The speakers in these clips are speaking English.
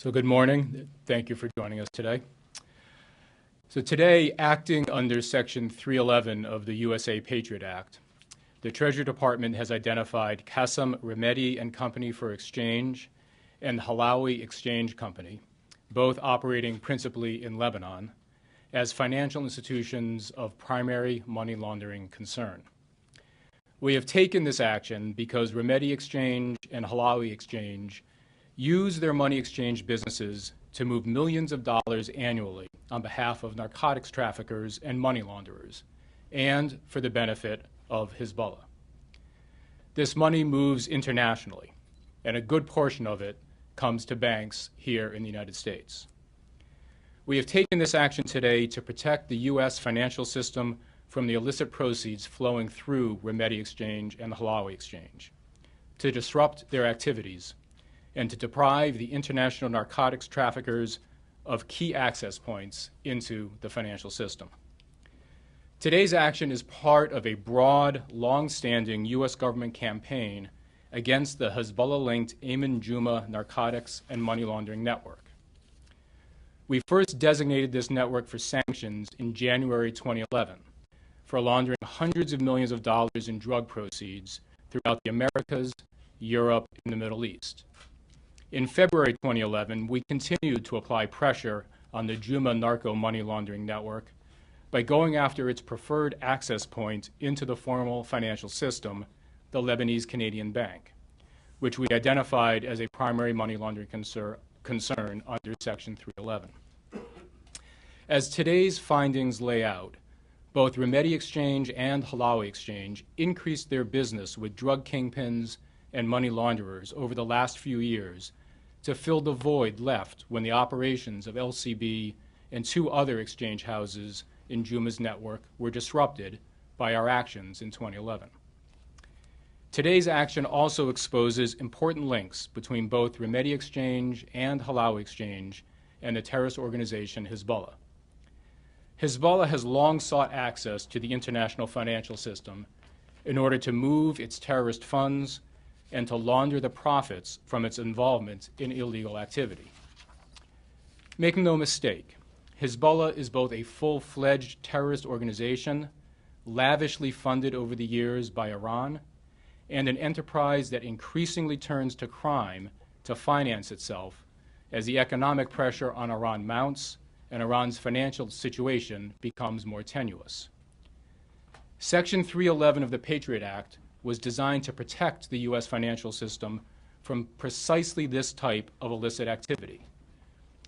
So good morning. Thank you for joining us today. So today, acting under Section 311 of the USA Patriot Act, the Treasury Department has identified Qassem Remedi and Company for Exchange and Halawi Exchange Company, both operating principally in Lebanon, as financial institutions of primary money laundering concern. We have taken this action because Remedi Exchange and Halawi Exchange use their money exchange businesses to move millions of dollars annually on behalf of narcotics traffickers and money launderers, and for the benefit of Hezbollah. This money moves internationally, and a good portion of it comes to banks here in the United States. We have taken this action today to protect the U.S. financial system from the illicit proceeds flowing through Remedi Exchange and the Halawi Exchange, to disrupt their activities, and to deprive the international narcotics traffickers of key access points into the financial system. Today's action is part of a broad, long-standing U.S. government campaign against the Hezbollah-linked Ayman Juma narcotics and money laundering network. We first designated this network for sanctions in January 2011 for laundering hundreds of millions of dollars in drug proceeds throughout the Americas, Europe, and the Middle East. In February 2011, we continued to apply pressure on the Juma narco money laundering network by going after its preferred access point into the formal financial system, the Lebanese Canadian Bank, which we identified as a primary money laundering concern under Section 311. As today's findings lay out, both Remedi Exchange and Halawi Exchange increased their business with drug kingpins and money launderers over the last few years to fill the void left when the operations of LCB and two other exchange houses in Juma's network were disrupted by our actions in 2011. Today's action also exposes important links between both Remedi Exchange and Halawi Exchange and the terrorist organization Hezbollah. Hezbollah has long sought access to the international financial system in order to move its terrorist funds and to launder the profits from its involvement in illegal activity. Make no mistake, Hezbollah is both a full-fledged terrorist organization, lavishly funded over the years by Iran, and an enterprise that increasingly turns to crime to finance itself as the economic pressure on Iran mounts and Iran's financial situation becomes more tenuous. Section 311 of the Patriot Act was designed to protect the U.S. financial system from precisely this type of illicit activity: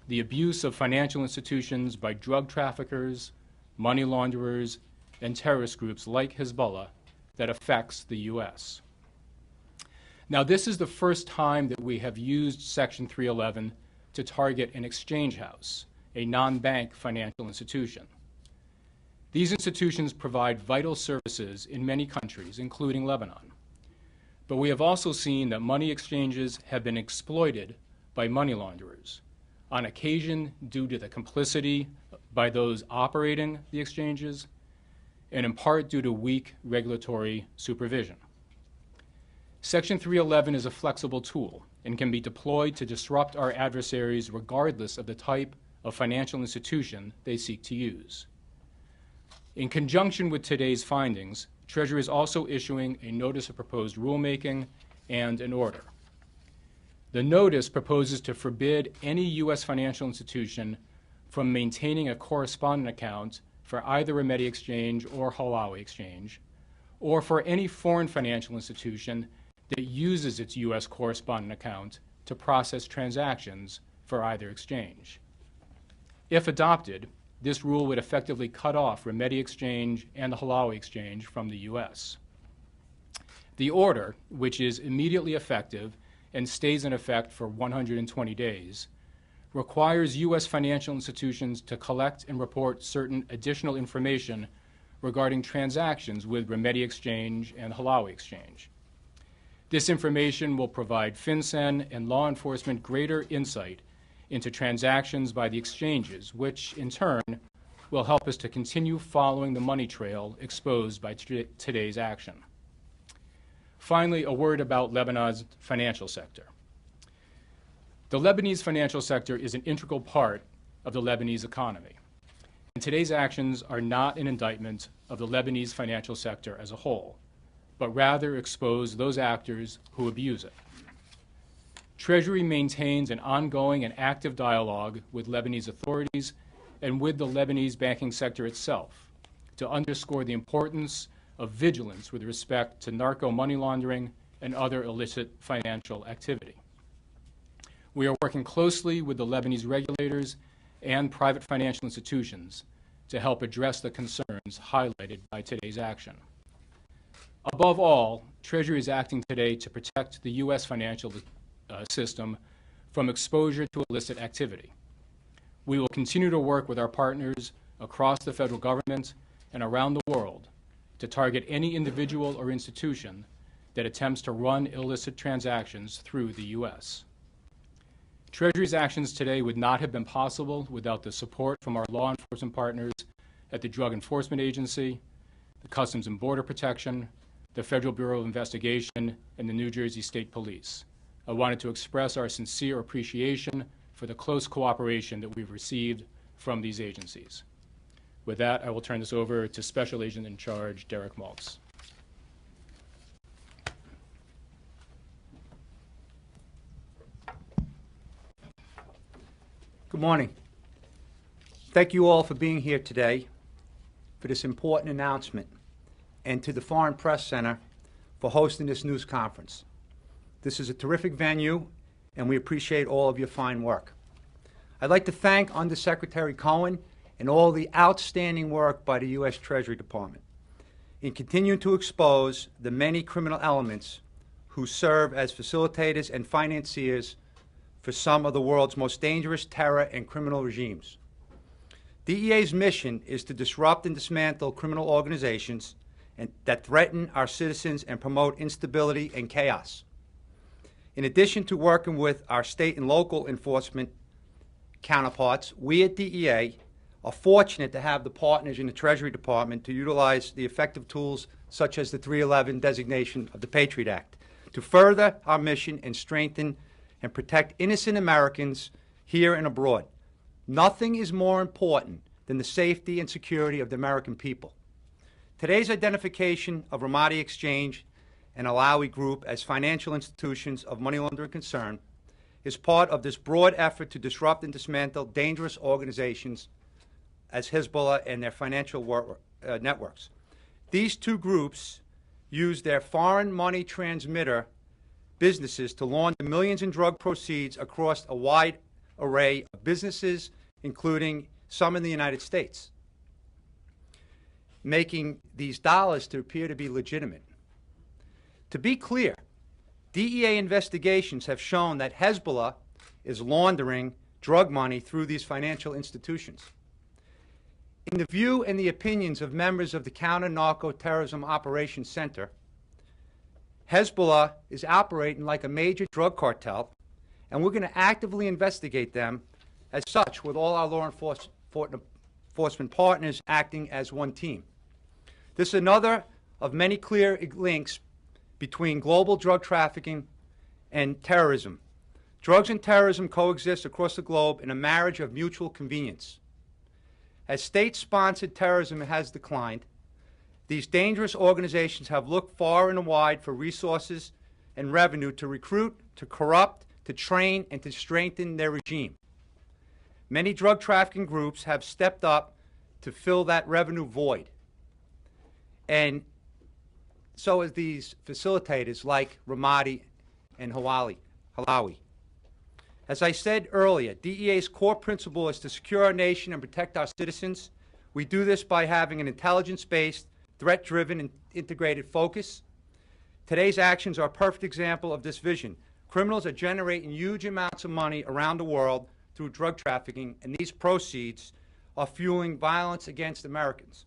the abuse of financial institutions by drug traffickers, money launderers, and terrorist groups like Hezbollah that affects the U.S. Now, this is the first time that we have used Section 311 to target an exchange house, a non-bank financial institution. These institutions provide vital services in many countries, including Lebanon. But we have also seen that money exchanges have been exploited by money launderers, on occasion due to the complicity by those operating the exchanges, and in part due to weak regulatory supervision. Section 311 is a flexible tool and can be deployed to disrupt our adversaries regardless of the type of financial institution they seek to use. In conjunction with today's findings, Treasury is also issuing a notice of proposed rulemaking and an order. The notice proposes to forbid any U.S. financial institution from maintaining a correspondent account for either Remedi Exchange or Halawi Exchange, or for any foreign financial institution that uses its U.S. correspondent account to process transactions for either exchange. If adopted, this rule would effectively cut off Remedi Exchange and the Halawi Exchange from the U.S. The order, which is immediately effective and stays in effect for 120 days, requires U.S. financial institutions to collect and report certain additional information regarding transactions with Remedi Exchange and Halawi Exchange. This information will provide FinCEN and law enforcement greater insight into transactions by the exchanges, which in turn will help us to continue following the money trail exposed by today's action. Finally, a word about Lebanon's financial sector. The Lebanese financial sector is an integral part of the Lebanese economy, and today's actions are not an indictment of the Lebanese financial sector as a whole, but rather expose those actors who abuse it. Treasury maintains an ongoing and active dialogue with Lebanese authorities and with the Lebanese banking sector itself to underscore the importance of vigilance with respect to narco money laundering and other illicit financial activity. We are working closely with the Lebanese regulators and private financial institutions to help address the concerns highlighted by today's action. Above all, Treasury is acting today to protect the U.S. financial system from exposure to illicit activity. We will continue to work with our partners across the federal government and around the world to target any individual or institution that attempts to run illicit transactions through the U.S. Treasury's actions today would not have been possible without the support from our law enforcement partners at the Drug Enforcement Agency, the Customs and Border Protection, the Federal Bureau of Investigation, and the New Jersey State Police. I wanted to express our sincere appreciation for the close cooperation that we've received from these agencies. With that, I will turn this over to Special Agent in Charge, Derek Maltz. Good morning. Thank you all for being here today for this important announcement, and to the Foreign Press Center for hosting this news conference. This is a terrific venue, and we appreciate all of your fine work. I'd like to thank Undersecretary Cohen and all the outstanding work by the U.S. Treasury Department in continuing to expose the many criminal elements who serve as facilitators and financiers for some of the world's most dangerous terror and criminal regimes. DEA's mission is to disrupt and dismantle criminal organizations that threaten our citizens and promote instability and chaos. In addition to working with our state and local enforcement counterparts, we at DEA are fortunate to have the partners in the Treasury Department to utilize the effective tools such as the 311 designation of the Patriot Act to further our mission and strengthen and protect innocent Americans here and abroad. Nothing is more important than the safety and security of the American people. Today's identification of Ramadi Exchange and Alawi Group as financial institutions of money laundering concern is part of this broad effort to disrupt and dismantle dangerous organizations as Hezbollah and their financial networks. These two groups use their foreign money transmitter businesses to launder millions in drug proceeds across a wide array of businesses, including some in the United States, making these dollars to appear to be legitimate. To be clear, DEA investigations have shown that Hezbollah is laundering drug money through these financial institutions. In the view and the opinions of members of the Counter-Narco-Terrorism Operations Center, Hezbollah is operating like a major drug cartel, and we're going to actively investigate them as such, with all our law enforcement partners acting as one team. This is another of many clear links between global drug trafficking and terrorism. Drugs and terrorism coexist across the globe in a marriage of mutual convenience. As state-sponsored terrorism has declined, these dangerous organizations have looked far and wide for resources and revenue to recruit, to corrupt, to train, and to strengthen their regime. Many drug trafficking groups have stepped up to fill that revenue void. And so as these facilitators like Ramadi and Halawi. As I said earlier, DEA's core principle is to secure our nation and protect our citizens. We do this by having an intelligence-based, threat-driven, and integrated focus. Today's actions are a perfect example of this vision. Criminals are generating huge amounts of money around the world through drug trafficking, and these proceeds are fueling violence against Americans.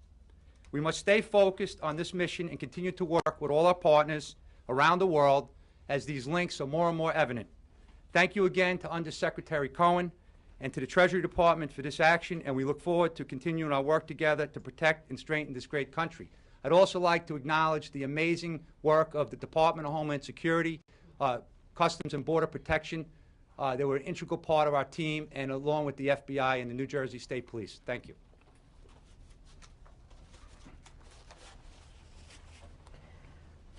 We must stay focused on this mission and continue to work with all our partners around the world as these links are more and more evident. Thank you again to Undersecretary Cohen and to the Treasury Department for this action, and we look forward to continuing our work together to protect and strengthen this great country. I'd also like to acknowledge the amazing work of the Department of Homeland Security, Customs and Border Protection, They were an integral part of our team, and along with the FBI and the New Jersey State Police. Thank you.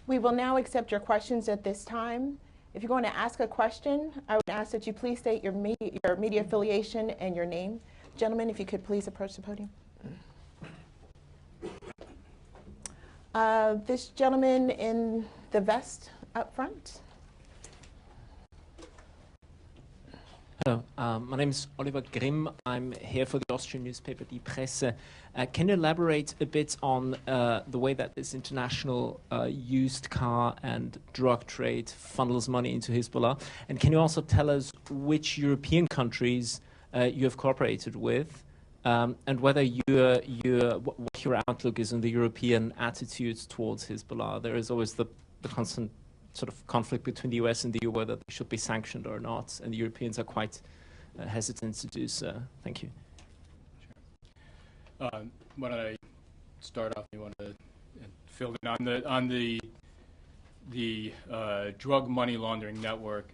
We will now accept your questions at this time. If you're going to ask a question, I would ask that you please state your media affiliation and your name. Gentlemen, if you could please approach the podium. This gentleman in the vest up front. Hello, my name is Oliver Grimm. I'm here for the Austrian newspaper Die Presse. Can you elaborate a bit on the way that this international used car and drug trade funnels money into Hezbollah? And can you also tell us which European countries you have cooperated with, and whether what your outlook is on the European attitudes towards Hezbollah? There is always the constant sort of conflict between the US and the EU whether they should be sanctioned or not, and the Europeans are quite hesitant to do so. Thank you. Sure. Why don't I start off? You want to fill in on the drug money laundering network?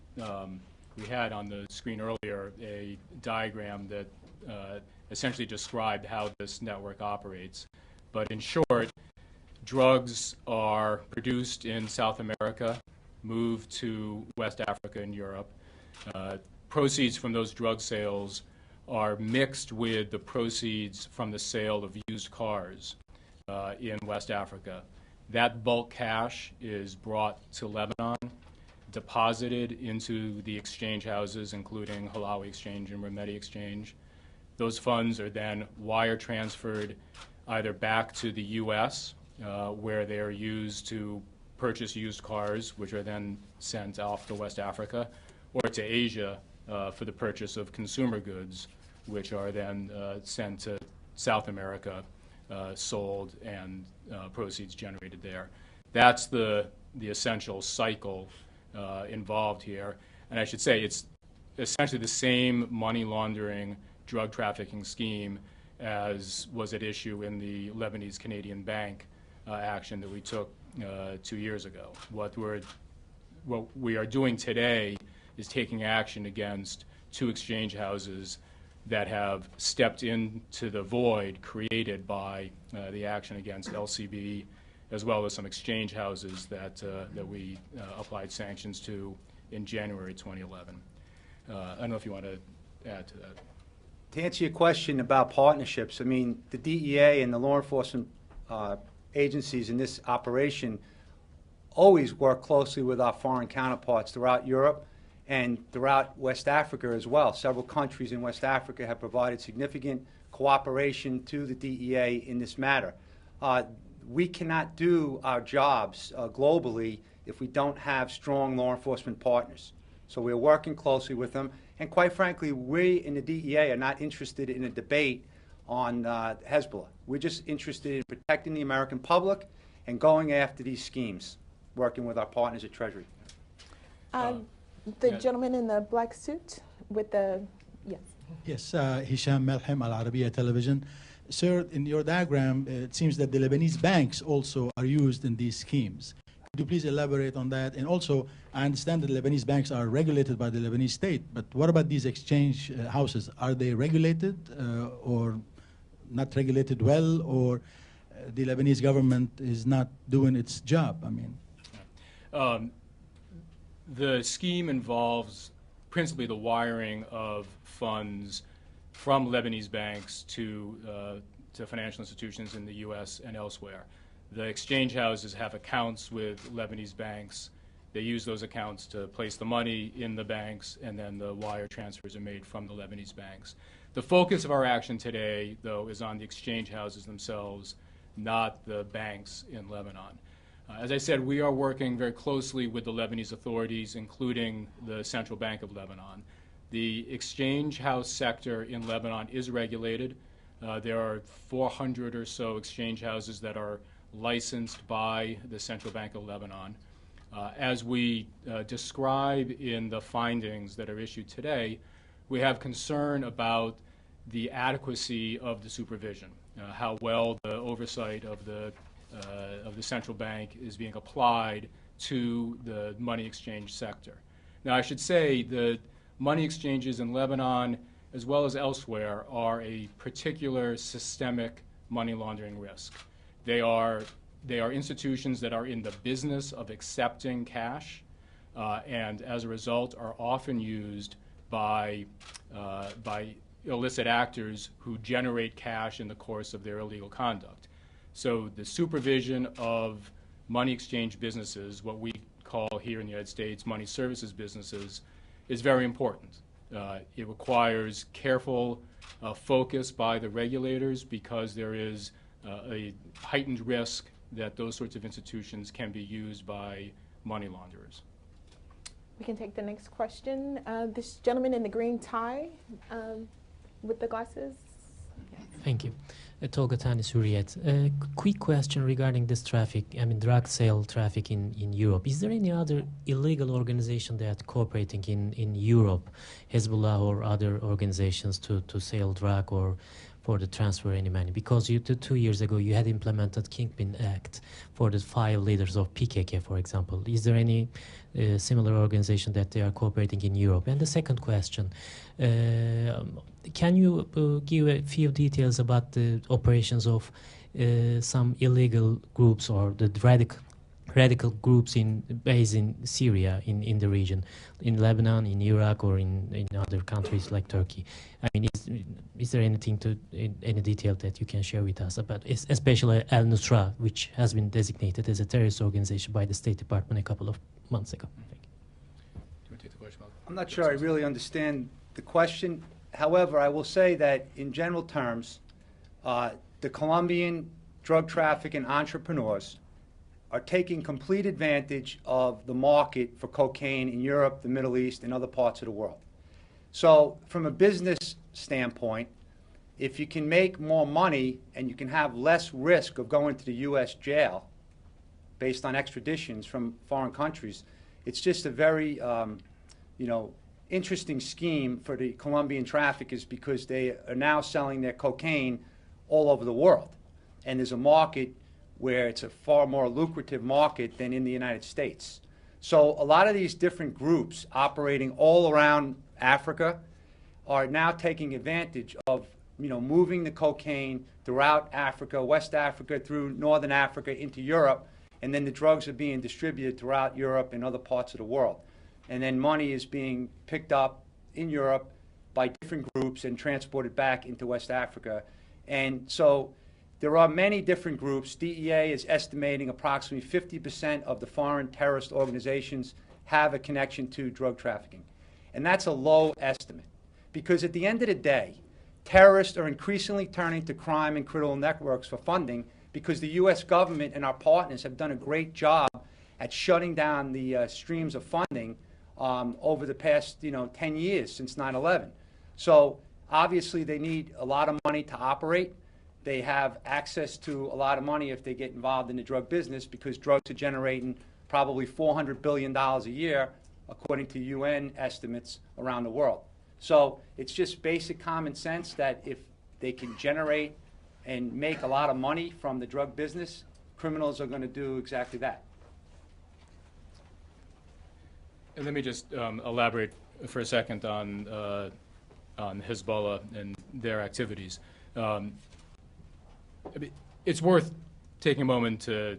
We had on the screen earlier a diagram that essentially described how this network operates. But in short, drugs are produced in South America, moved to West Africa and Europe. Proceeds from those drug sales are mixed with the proceeds from the sale of used cars in West Africa. That bulk cash is brought to Lebanon, deposited into the exchange houses, including Halawi Exchange and Remedi Exchange. Those funds are then wire transferred either back to the U.S., where they are used to purchase used cars, which are then sent off to West Africa, or to Asia for the purchase of consumer goods, which are then sent to South America, sold, and proceeds generated there. That's the essential cycle involved here. And I should say it's essentially the same money laundering drug trafficking scheme as was at issue in the Lebanese Canadian Bank action that we took 2 years ago. What we are doing today is taking action against 2 exchange houses that have stepped into the void created by the action against LCB, as well as some exchange houses that we applied sanctions to in January 2011. I don't know if you want to add to that. To answer your question about partnerships, I mean, the DEA and the law enforcement agencies in this operation always work closely with our foreign counterparts throughout Europe and throughout West Africa as well. Several countries in West Africa have provided significant cooperation to the DEA in this matter. We cannot do our jobs globally if we don't have strong law enforcement partners. So we're working closely with them. And quite frankly, we in the DEA are not interested in a debate on Hezbollah. We're just interested in protecting the American public and going after these schemes, working with our partners at Treasury. The gentleman in the black suit with the, yes. Yes, Hisham Melhem, Al Arabiya Television. Sir, in your diagram, it seems that the Lebanese banks also are used in these schemes. Could you please elaborate on that? And also, I understand that Lebanese banks are regulated by the Lebanese state, but what about these exchange houses? Are they regulated or not regulated well, or the Lebanese government is not doing its job? I mean, the scheme involves principally the wiring of funds from Lebanese banks to financial institutions in the U.S. and elsewhere. The exchange houses have accounts with Lebanese banks. They use those accounts to place the money in the banks, and then the wire transfers are made from the Lebanese banks. The focus of our action today, though, is on the exchange houses themselves, not the banks in Lebanon. As I said, we are working very closely with the Lebanese authorities, including the Central Bank of Lebanon. The exchange house sector in Lebanon is regulated. There are 400 or so exchange houses that are licensed by the Central Bank of Lebanon. As we describe in the findings that are issued today, we have concern about the adequacy of the supervision, how well the oversight of the central bank is being applied to the money exchange sector. Now, I should say that money exchanges in Lebanon, as well as elsewhere, are a particular systemic money laundering risk. They are institutions that are in the business of accepting cash, and as a result are often used by illicit actors who generate cash in the course of their illegal conduct. So the supervision of money exchange businesses, what we call here in the United States money services businesses, is very important. It requires careful focus by the regulators because there is a heightened risk that those sorts of institutions can be used by money launderers. We can take the next question. This gentleman in the green tie with the glasses. Thank you. Tolga Tani, Suriyet. A quick question regarding this traffic, drug sale traffic in Europe. Is there any other illegal organization that cooperating in Europe, Hezbollah or other organizations to sell drug or for the transfer any money? Because 2 years ago you had implemented Kingpin Act for the 5 leaders of PKK, for example. Is there any similar organization that they are cooperating in Europe? And the second question, can you give a few details about the operations of some illegal groups or the radical groups based in Syria, in the region, in Lebanon, in Iraq, or in other countries like Turkey? Is there any detail that you can share with us about, especially Al-Nusra, which has been designated as a terrorist organization by the State Department a couple of months ago? Thank you. Do you want to take the question? I'm not sure I really understand the question. However, I will say that in general terms, the Colombian drug trafficking entrepreneurs are taking complete advantage of the market for cocaine in Europe, the Middle East, and other parts of the world. So from a business standpoint, if you can make more money and you can have less risk of going to the U.S. jail based on extraditions from foreign countries, it's just a very interesting scheme for the Colombian traffickers because they are now selling their cocaine all over the world. And there's a market where it's a far more lucrative market than in the United States. So a lot of these different groups operating all around Africa are now taking advantage of moving the cocaine throughout Africa, West Africa, through Northern Africa into Europe, and then the drugs are being distributed throughout Europe and other parts of the world. And then money is being picked up in Europe by different groups and transported back into West Africa. And so there are many different groups. DEA is estimating approximately 50% of the foreign terrorist organizations have a connection to drug trafficking. And that's a low estimate because at the end of the day, terrorists are increasingly turning to crime and criminal networks for funding because the U.S. government and our partners have done a great job at shutting down the streams of funding over the past 10 years since 9/11. So obviously they need a lot of money to operate. They have access to a lot of money if they get involved in the drug business because drugs are generating probably $400 billion a year, according to UN estimates around the world. So it's just basic common sense that if they can generate and make a lot of money from the drug business, criminals are going to do exactly that. And let me just elaborate for a second on Hezbollah and their activities. It's worth taking a moment to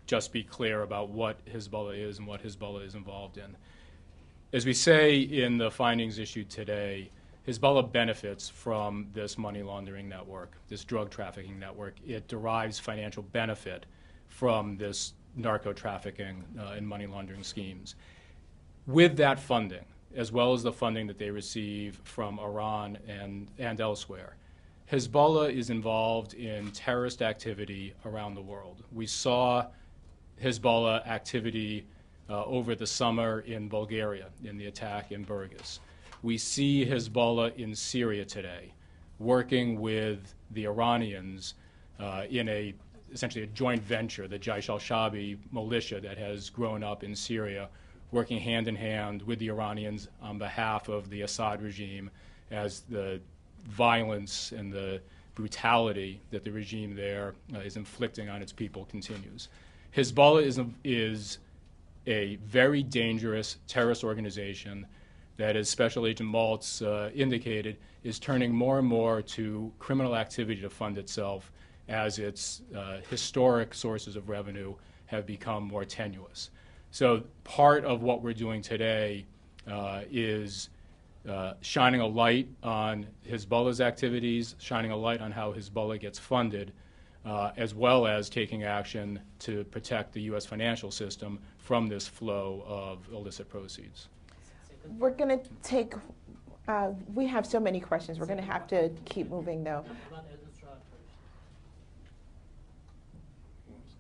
just be clear about what Hezbollah is and what Hezbollah is involved in. As we say in the findings issued today, Hezbollah benefits from this money laundering network, this drug trafficking network. It derives financial benefit from this narco trafficking and money laundering schemes. With that funding, as well as the funding that they receive from Iran and elsewhere, Hezbollah is involved in terrorist activity around the world. We saw Hezbollah activity over the summer in Bulgaria in the attack in Burgas. We see Hezbollah in Syria today, working with the Iranians in essentially a joint venture, the Jaish al-Shabi militia that has grown up in Syria, working hand in hand with the Iranians on behalf of the Assad regime as the violence and the brutality that the regime there is inflicting on its people continues. Hezbollah is a very dangerous terrorist organization that, as Special Agent Maltz indicated, is turning more and more to criminal activity to fund itself as its historic sources of revenue have become more tenuous. So part of what we're doing today is shining a light on Hezbollah's activities, shining a light on how Hezbollah gets funded, as well as taking action to protect the U.S. financial system from this flow of illicit proceeds. We're going to take, we have so many questions. We're going to have to keep moving, though.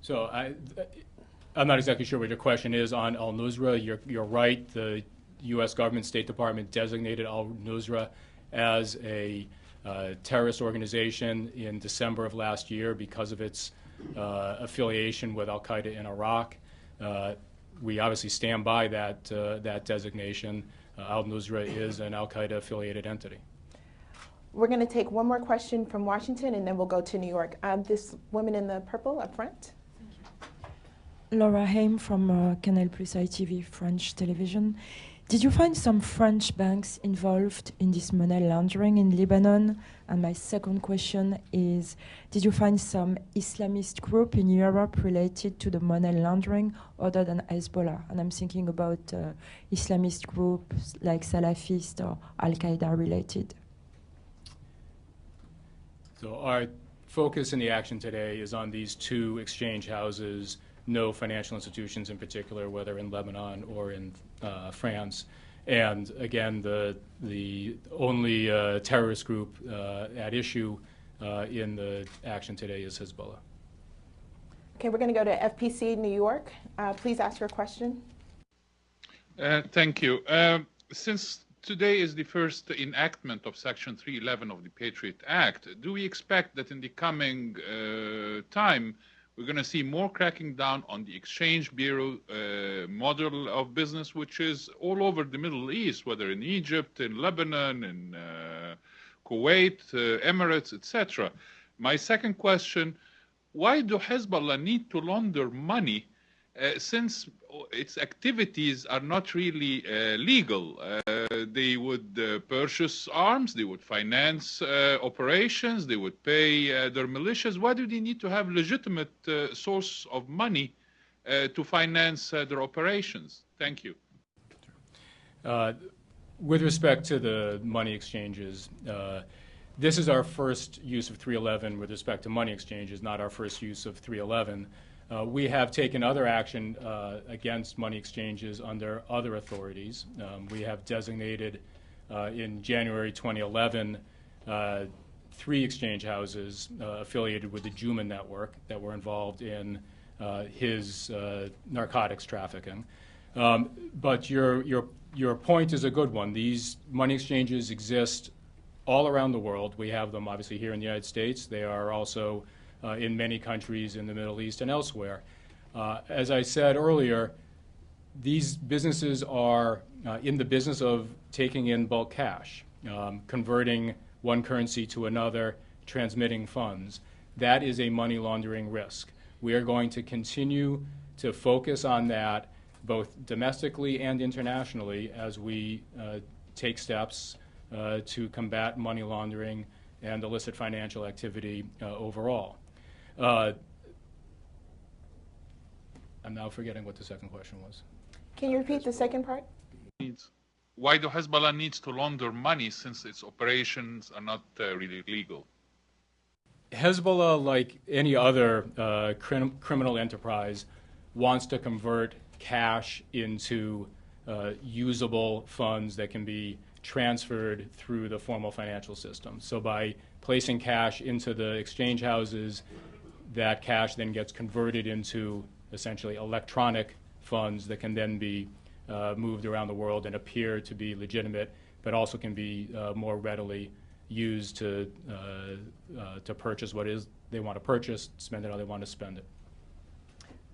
So I'm not exactly sure what your question is on al-Nusra. You're right. The U.S. government, State Department designated al-Nusra as a terrorist organization in December of last year because of its affiliation with al-Qaeda in Iraq. We obviously stand by that, that designation. Al-Nusra is an al-Qaeda affiliated entity. We're going to take one more question from Washington, and then we'll go to New York. This woman in the purple up front. Laura Haim from Canal Plus ITV French television. Did you find some French banks involved in this money laundering in Lebanon? And my second question is, did you find some Islamist group in Europe related to the money laundering other than Hezbollah? And I'm thinking about Islamist groups like Salafist or Al-Qaeda related. So our focus in the action today is on these two exchange houses, no financial institutions in particular, whether in Lebanon or in France. And again, the only terrorist group at issue in the action today is Hezbollah. Okay, we're going to go to FPC New York. Please ask your question. Thank you. Since today is the first enactment of Section 311 of the Patriot Act, do we expect that in the coming time we're going to see more cracking down on the exchange bureau model of business, which is all over the Middle East, whether in Egypt, in Lebanon, in Kuwait, Emirates, etc.? My second question, why do Hezbollah need to launder money since its activities are not really legal? They would purchase arms, they would finance operations, they would pay their militias. Why do they need to have legitimate source of money to finance their operations? Thank you. With respect to the money exchanges, this is our first use of 311 with respect to money exchanges, not our first use of 311. We have taken other action against money exchanges under other authorities. We have designated in January 2011 3 exchange houses affiliated with the Juma network that were involved in his narcotics trafficking. But your point is a good one. These money exchanges exist all around the world. We have them obviously here in the United States. They are also in many countries in the Middle East and elsewhere. As I said earlier, these businesses are in the business of taking in bulk cash, converting one currency to another, transmitting funds. That is a money laundering risk. We are going to continue to focus on that both domestically and internationally as we take steps to combat money laundering and illicit financial activity overall. I'm now forgetting what the second question was. Can you repeat the second part? Why do Hezbollah needs to launder money since its operations are not really legal? Hezbollah, like any other criminal enterprise, wants to convert cash into usable funds that can be transferred through the formal financial system. So by placing cash into the exchange houses, that cash then gets converted into essentially electronic funds that can then be moved around the world and appear to be legitimate, but also can be more readily used to purchase what is they want to purchase, spend it how they want to spend it.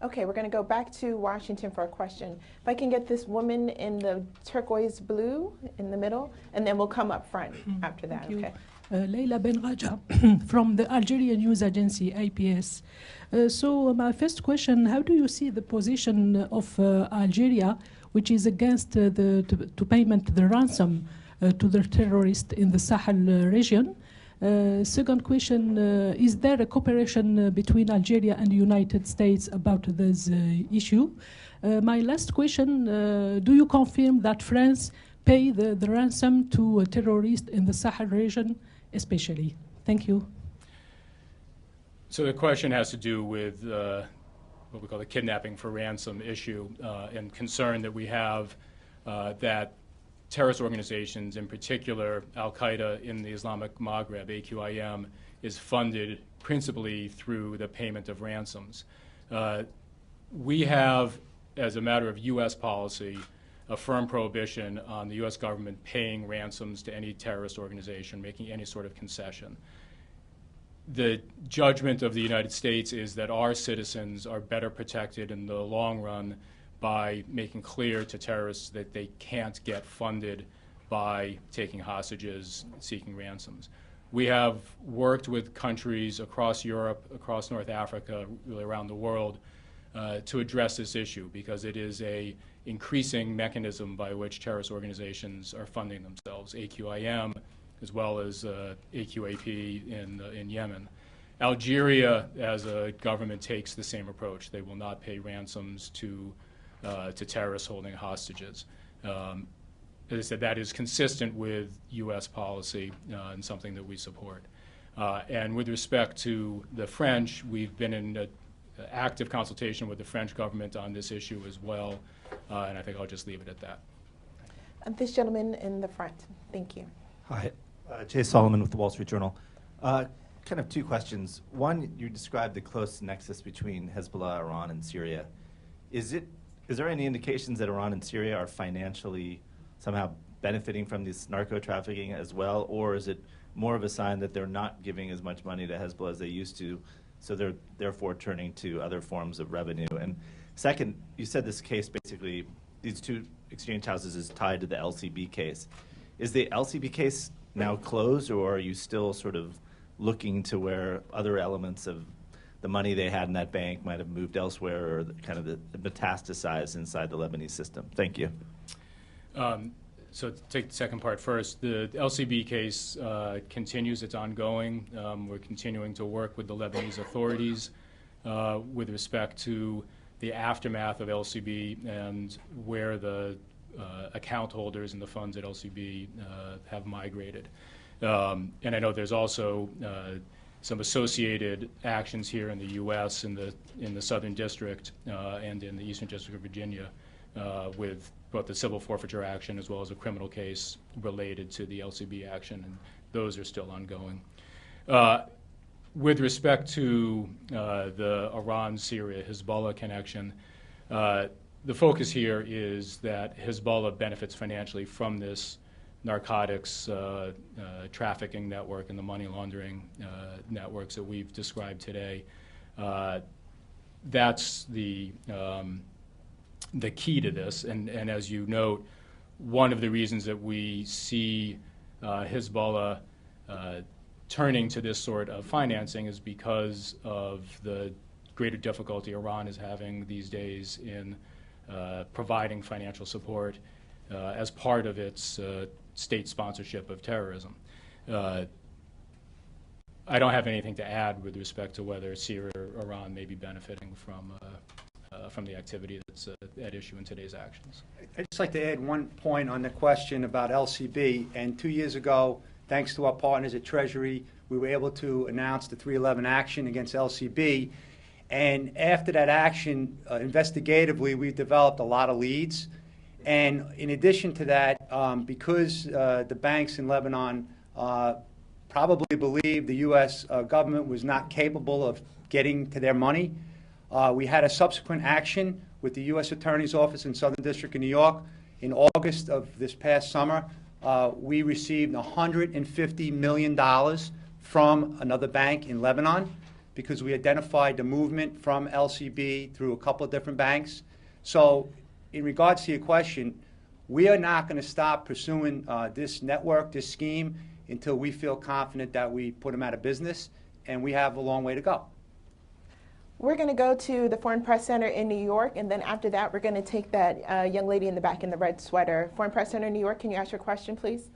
Okay, we're going to go back to Washington for a question. If I can get this woman in the turquoise blue in the middle, and then we'll come up front after that. Thank you. Okay. Leila Ben Raja from the Algerian news agency APS. So my first question, how do you see the position of Algeria, which is against to payment the ransom to the terrorists in the Sahel region? Second question, is there a cooperation between Algeria and the United States about this issue? My last question, do you confirm that France pay the ransom to terrorists in the Sahel region especially? Thank you. So the question has to do with what we call the kidnapping for ransom issue and concern that we have that terrorist organizations, in particular Al-Qaeda in the Islamic Maghreb, AQIM, is funded principally through the payment of ransoms. We have, as a matter of U.S. policy, a firm prohibition on the U.S. government paying ransoms to any terrorist organization, making any sort of concession. The judgment of the United States is that our citizens are better protected in the long run by making clear to terrorists that they can't get funded by taking hostages, seeking ransoms. We have worked with countries across Europe, across North Africa, really around the world, to address this issue because it is an increasing mechanism by which terrorist organizations are funding themselves, AQIM as well as AQAP in Yemen. Algeria, as a government, takes the same approach. They will not pay ransoms to terrorists holding hostages. As I said, that is consistent with U.S. policy and something that we support. And with respect to the French, we've been in active consultation with the French government on this issue as well, and I think I'll just leave it at that. This gentleman in the front. Thank you. Hi, Jay Solomon with the Wall Street Journal. Kind of two questions. One, you described the close nexus between Hezbollah, Iran, and Syria. Is there any indications that Iran and Syria are financially somehow benefiting from this narco trafficking as well, or is it more of a sign that they're not giving as much money to Hezbollah as they used to, so they're therefore turning to other forms of revenue? And second, you said this case basically, these two exchange houses is tied to the LCB case. Is the LCB case now closed, or are you still sort of looking to where other elements of the money they had in that bank might have moved elsewhere, or kind of the metastasized inside the Lebanese system? Thank you. So to take the second part first, the LCB case continues. It's ongoing. We're continuing to work with the Lebanese authorities with respect to the aftermath of LCB and where the account holders and the funds at LCB have migrated. And I know there's also some associated actions here in the U.S. in the Southern District and in the Eastern District of Virginia with both the civil forfeiture action as well as a criminal case related to the LCB action, and those are still ongoing. With respect to the Iran-Syria Hezbollah connection, the focus here is that Hezbollah benefits financially from this narcotics trafficking network and the money laundering networks that we've described today. That's the key to this, and as you note, one of the reasons that we see Hezbollah turning to this sort of financing is because of the greater difficulty Iran is having these days in providing financial support as part of its state sponsorship of terrorism. I don't have anything to add with respect to whether Syria or Iran may be benefiting from the activity that's at issue in today's actions. I'd just like to add one point on the question about LCB. And 2 years ago, thanks to our partners at Treasury, we were able to announce the 311 action against LCB. And after that action, investigatively, we developed a lot of leads. And in addition to that, because the banks in Lebanon probably believed the U.S. government was not capable of getting to their money, we had a subsequent action with the U.S. Attorney's Office in Southern District of New York. In August of this past summer, we received $150 million from another bank in Lebanon because we identified the movement from LCB through a couple of different banks. So in regards to your question, we are not going to stop pursuing this network, this scheme, until we feel confident that we put them out of business, and we have a long way to go. We're going to go to the Foreign Press Center in New York, and then after that, we're going to take that young lady in the back in the red sweater. Foreign Press Center in New York, can you ask your question, please?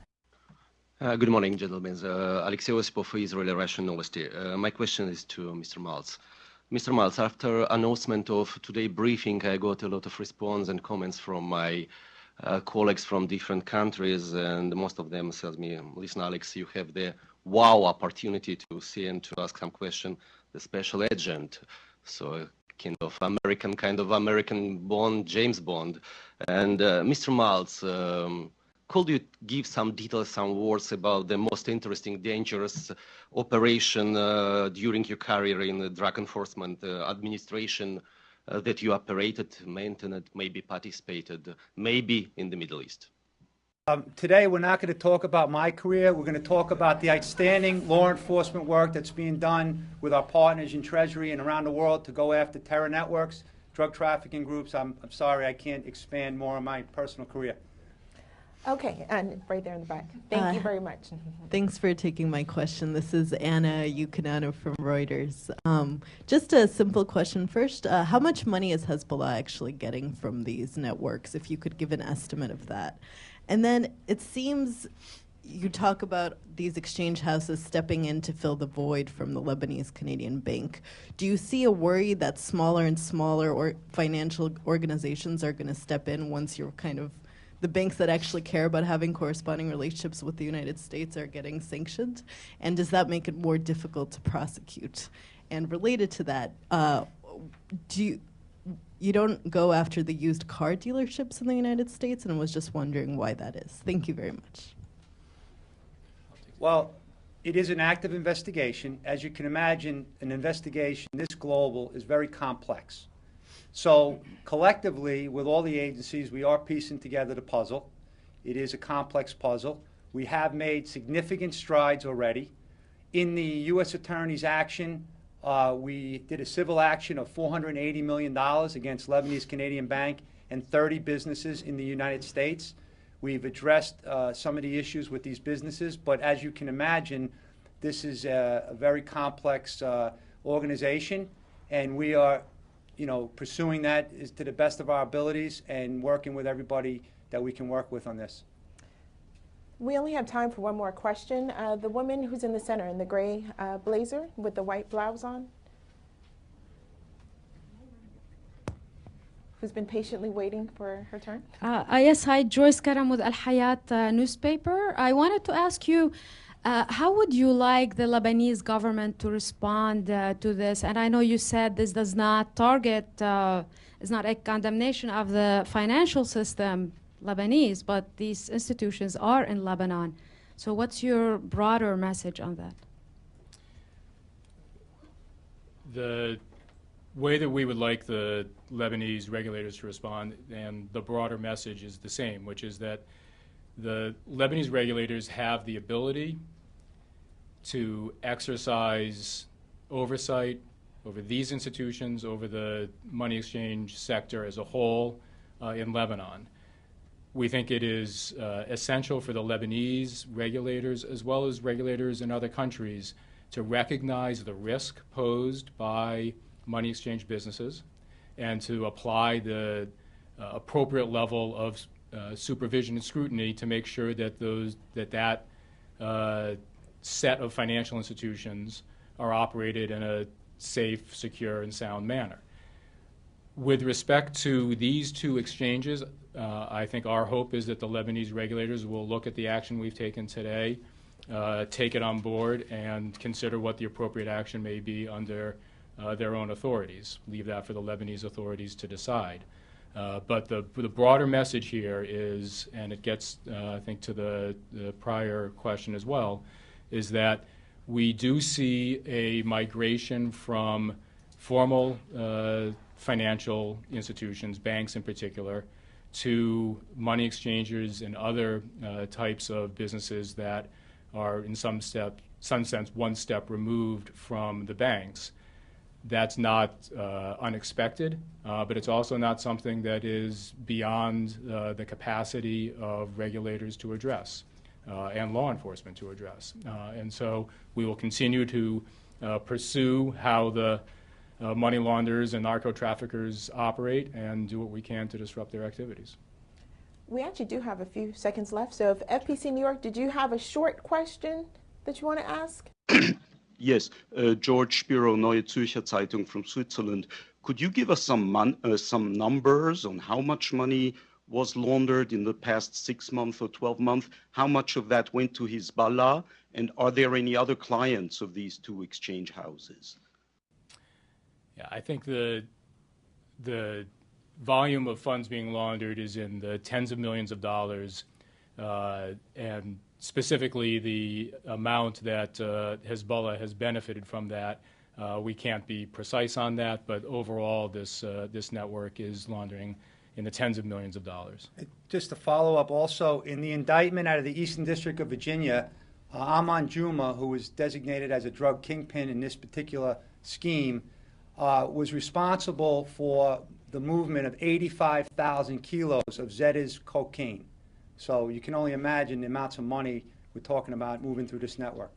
Good morning, gentlemen. Alexei Osipov for Israeli Russian Novosti. My question is to Mr. Maltz. Mr. Maltz, after announcement of today's briefing, I got a lot of response and comments from my colleagues from different countries, and most of them said me, listen, Alex, you have the wow opportunity to see and to ask some question, the special agent. So kind of American Bond, James Bond. And Mr. Maltz, could you give some details, some words about the most interesting, dangerous operation during your career in the drug enforcement administration that you operated, maintained, maybe participated, maybe in the Middle East? Today, we're not going to talk about my career. We're going to talk about the outstanding law enforcement work that's being done with our partners in Treasury and around the world to go after terror networks, drug trafficking groups. I'm sorry, I can't expand more on my personal career. Okay, and right there in the back. Thank you very much. Thanks for taking my question. This is Anna Yukanana from Reuters. Just a simple question first. How much money is Hezbollah actually getting from these networks, if you could give an estimate of that? And then it seems you talk about these exchange houses stepping in to fill the void from the Lebanese Canadian bank. Do you see a worry that smaller and smaller financial organizations are going to step in once you're kind of the banks that actually care about having corresponding relationships with the United States are getting sanctioned? And does that make it more difficult to prosecute? And related to that, you don't go after the used car dealerships in the United States, and I was just wondering why that is. Thank you very much. Well, it is an active investigation. As you can imagine, an investigation this global is very complex. So collectively, with all the agencies, we are piecing together the puzzle. It is a complex puzzle. We have made significant strides already. In the U.S. Attorney's action, we did a civil action of $480 million against Lebanese Canadian Bank and 30 businesses in the United States. We've addressed some of the issues with these businesses, but as you can imagine, this is a very complex organization, and we are pursuing that is to the best of our abilities and working with everybody that we can work with on this. We only have time for one more question. The woman who's in the center in the gray blazer with the white blouse on, who's been patiently waiting for her turn. Yes, hi, Joyce Karam with Al Hayat newspaper. I wanted to ask you, how would you like the Lebanese government to respond to this? And I know you said this does not target, is not a condemnation of the financial system, Lebanese, but these institutions are in Lebanon. So what's your broader message on that? The way that we would like the Lebanese regulators to respond, and the broader message is the same, which is that the Lebanese regulators have the ability to exercise oversight over these institutions, over the money exchange sector as a whole in Lebanon. We think it is essential for the Lebanese regulators, as well as regulators in other countries, to recognize the risk posed by money exchange businesses and to apply the appropriate level of supervision and scrutiny to make sure that that set of financial institutions are operated in a safe, secure, and sound manner. With respect to these two exchanges, I think our hope is that the Lebanese regulators will look at the action we've taken today, take it on board, and consider what the appropriate action may be under their own authorities. Leave that for the Lebanese authorities to decide. But the broader message here is, and it gets, I think, to the prior question as well, is that we do see a migration from formal financial institutions, banks in particular, to money exchangers and other types of businesses that are in some sense one step removed from the banks. that's not unexpected, but it's also not something that is beyond the capacity of regulators to address and law enforcement to address. And so we will continue to pursue how the money launderers and narco traffickers operate and do what we can to disrupt their activities. We actually do have a few seconds left. So if FPC New York, did you have a short question that you want to ask? Yes, George Spiro, Neue Zürcher Zeitung from Switzerland. Could you give us some numbers on how much money was laundered in the past 6 months or 12 months? How much of that went to Hezbollah? And are there any other clients of these two exchange houses? Yeah, I think the volume of funds being laundered is in the tens of millions of dollars, and specifically the amount that Hezbollah has benefited from that. We can't be precise on that, but overall this network is laundering in the tens of millions of dollars. Just to follow up also, in the indictment out of the Eastern District of Virginia, Aman Juma, who was designated as a drug kingpin in this particular scheme, was responsible for the movement of 85,000 kilos of Zeta's cocaine. So you can only imagine the amounts of money we're talking about moving through this network.